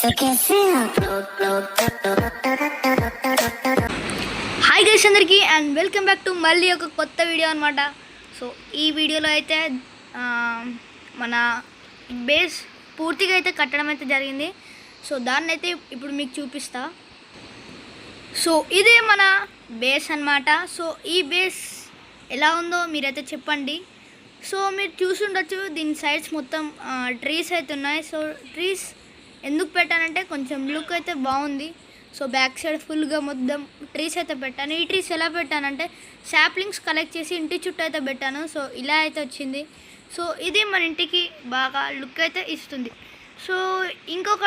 Hi guys అందరికీ and welcome back to మళ్ళీ ఒక కొత్త వీడియో అనమాట. సో ఈ వీడియోలో అయితే మన బేస్ పూర్తిగా అయితే కట్టడం అయితే జరిగింది. సో దాన్ని అయితే ఇప్పుడు మీకు చూపిస్తా. సో ఇదే మన బేస్ అన్నమాట. సో ఈ బేస్ ఎలా ఉందో మీరైతే చెప్పండి. సో మీరు చూసుండొచ్చు, దీని సైడ్స్ మొత్తం ట్రీస్ అయితే ఉన్నాయి. సో ట్రీస్ ఎందుకు పెట్టానంటే కొంచెం లుక్ అయితే బాగుంది. సో బ్యాక్ సైడ్ ఫుల్గా మొత్తం ట్రీస్ అయితే పెట్టాను. ఈ ట్రీస్ ఎలా పెట్టానంటే శాప్లింగ్స్ కలెక్ట్ చేసి ఇంటి చుట్టూ అయితే పెట్టాను. సో ఇలా అయితే వచ్చింది. సో ఇది మన ఇంటికి బాగా లుక్ అయితే ఇస్తుంది. సో ఇంకొక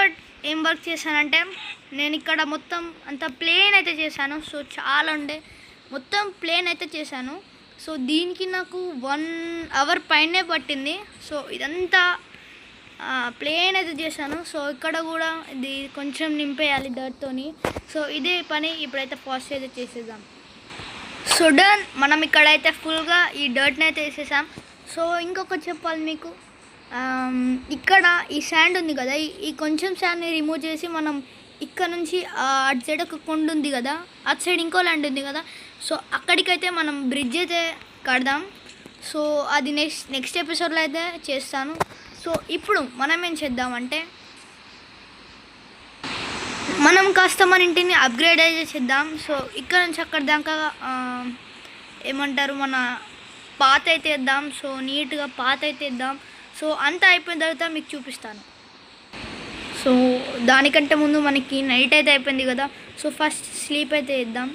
ఏం వర్క్ చేశానంటే నేను ఇక్కడ మొత్తం అంతా ప్లేన్ అయితే చేశాను. సో చాలా ఉండే మొత్తం ప్లేన్ అయితే చేశాను. సో దీనికి నాకు 1 అవర్ పైనే పట్టింది. సో ఇదంతా ప్లేన్ అయితే చేశాను. సో ఇక్కడ కూడా ఇది కొంచెం నింపేయాలి డర్ట్తోని. సో ఇదే పని ఇప్పుడైతే ఫాస్ట్ అయితే చేసేద్దాం. సో డన్, మనం ఇక్కడైతే ఫుల్గా ఈ డర్ట్ని అయితే వేసేసాం. సో ఇంకొకటి చెప్పాలి మీకు, ఇక్కడ ఈ శాండ్ ఉంది కదా, ఈ కొంచెం శాండ్ని రిమూవ్ చేసి మనం ఇక్కడ నుంచి అటు సైడ్ ఒక కొండ ఉంది కదా, అటు సైడ్ ఇంకో ల్యాండ్ ఉంది కదా, సో అక్కడికైతే మనం బ్రిడ్జ్ అయితే కడదాం. సో అది నెక్స్ట్ ఎపిసోడ్లో అయితే చేస్తాను. సో ఇప్పుడు మనం ఏం చేద్దామంటే మనం కాస్త మన ఇంటిని అప్గ్రేడ్ అయితే చేద్దాం. సో ఇక్కడ నుంచి అక్కడ దాకా ఏమంటారు మన పాత అయితే వేద్దాం. సో నీట్గా పాత అయితే వేద్దాం. సో అంతా అయిపోయిన తర్వాత మీకు చూపిస్తాను. సో దానికంటే ముందు మనకి నైట్ అయితే అయిపోయింది కదా, సో ఫస్ట్ స్లీప్ అయితే వేద్దాం.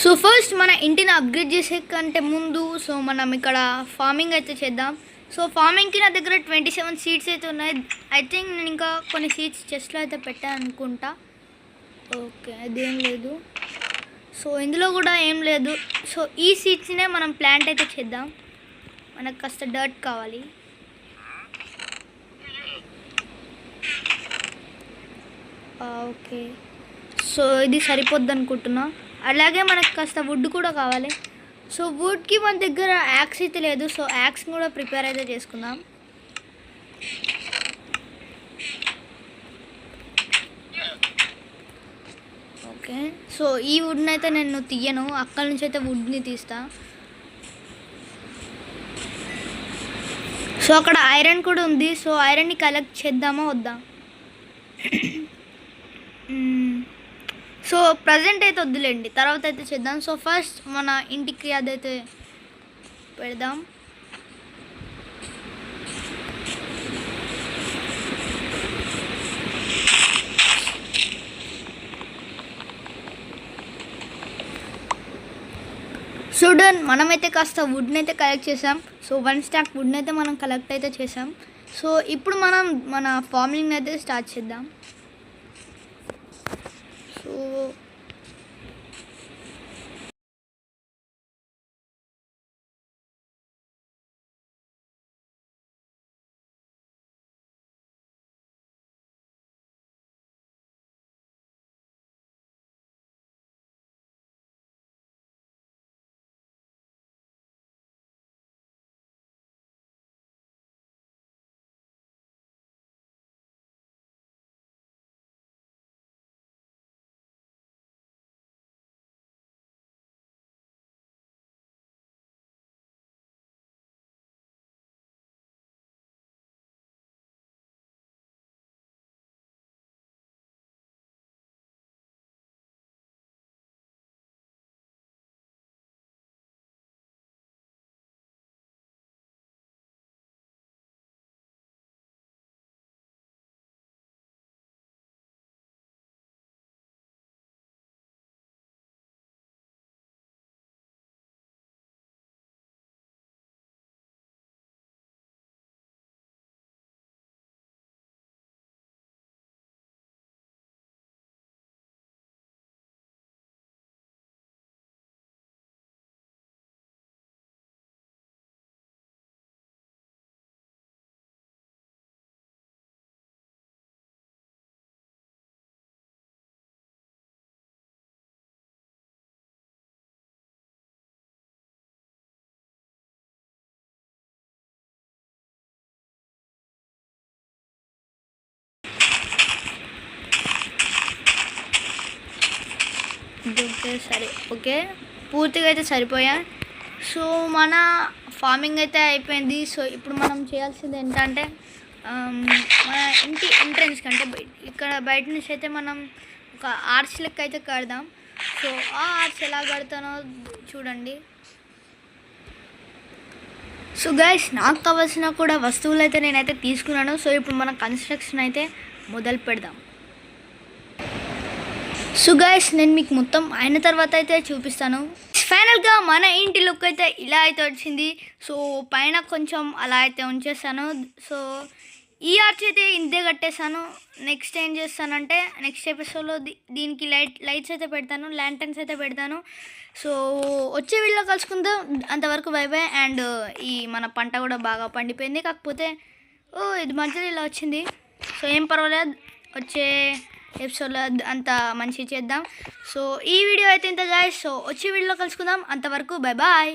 సో ఫస్ట్ మన ఇంటిని అప్గ్రేడ్ చేసే కంటే ముందు సో మనం ఇక్కడ ఫార్మింగ్ అయితే చేద్దాం. సో ఫార్మింగ్కి నా దగ్గర 27 సీడ్స్ అయితే ఉన్నాయి. ఐ థింక్ నేను ఇంకా కొన్ని సీడ్స్ చెస్ట్లో అయితే పెట్టాను అనుకుంటా. ఓకే, అదేం లేదు. సో ఇందులో కూడా ఏం లేదు. సో ఈ సీడ్స్నే మనం ప్లాంట్ అయితే చేద్దాం. మనకు కాస్త డర్ట్ కావాలి. ఓకే, సో ఇది సరిపోద్ది అనుకుంటున్నా. అలాగే మనకు కాస్త వుడ్ కూడా కావాలి. సో వుడ్కి మన దగ్గర యాక్స్ అయితే లేదు. సో యాక్స్ కూడా ప్రిపేర్ అయితే చేసుకుందాం. ఓకే, సో ఈ వుడ్ని అయితే నేను తీయను, అక్కడి నుంచి అయితే వుడ్ని తీస్తా. సో అక్కడ ఐరన్ కూడా ఉంది. సో ఐరన్ని కలెక్ట్ చేద్దామా వద్దా? సో ప్రజెంట్ అయితే వద్దులేండి, తర్వాత అయితే చేద్దాం. సో ఫస్ట్ మన ఇంటికి అదైతే పెడదాం. సో డన్, మనమైతే కాస్త వుడ్ని అయితే కలెక్ట్ చేసాం. సో 1 స్టాక్ వుడ్ని అయితే మనం కలెక్ట్ అయితే చేసాం. సో ఇప్పుడు మనం మన ఫార్మింగ్ అయితే స్టార్ట్ చేద్దాం. సో ఓకే సరే ఓకే పూర్తిగా అయితే సరిపోయా. సో మన ఫార్మింగ్ అయితే అయిపోయింది. సో ఇప్పుడు మనం చేయాల్సింది ఏంటంటే మన ఇంటి ఎంట్రన్స్ కంటే ఇక్కడ బయట నుంచి అయితే మనం ఒక ఆర్చ్ లెక్క అయితే కడదాం. సో ఆ ఆర్చ్ ఎలా కడతానో చూడండి. సో గైస్ నాకు కావాల్సిన కూడా వస్తువులు అయితే నేనైతే తీసుకున్నాను. సో ఇప్పుడు మన కన్స్ట్రక్షన్ అయితే మొదలు పెడదాం. సో గైస్ నేను మీకు మొత్తం అయిన తర్వాత అయితే చూపిస్తాను. ఫైనల్గా మన ఇంటి లుక్ అయితే ఇలా అయితే వచ్చింది. సో పైన కొంచెం అలా అయితే ఉంచేస్తాను. సో ఈ ఆర్చ్ అయితే ఇంతే కట్టేసాను. నెక్స్ట్ ఏం చేస్తానంటే నెక్స్ట్ ఎపిసోడ్లో దీనికి లైట్స్ అయితే పెడతాను, ల్యాంటర్న్స్ అయితే పెడతాను. సో వచ్చే వీడియోలో కలుసుకుందాం. అంతవరకు బై బై. అండ్ ఈ మన పంట కూడా బాగా పండిపోయింది. కాకపోతే ఇది మధ్యలో ఇలా వచ్చింది. సో ఏం పర్వాలేదు, వచ్చే ఎపిసోడ్లో అంత మంచిగా చేద్దాం. సో ఈ వీడియో అయితే ఇంత గాయ్స్. సో వచ్చే వీడియోలో కలుసుకుందాం. అంతవరకు బై బాయ్.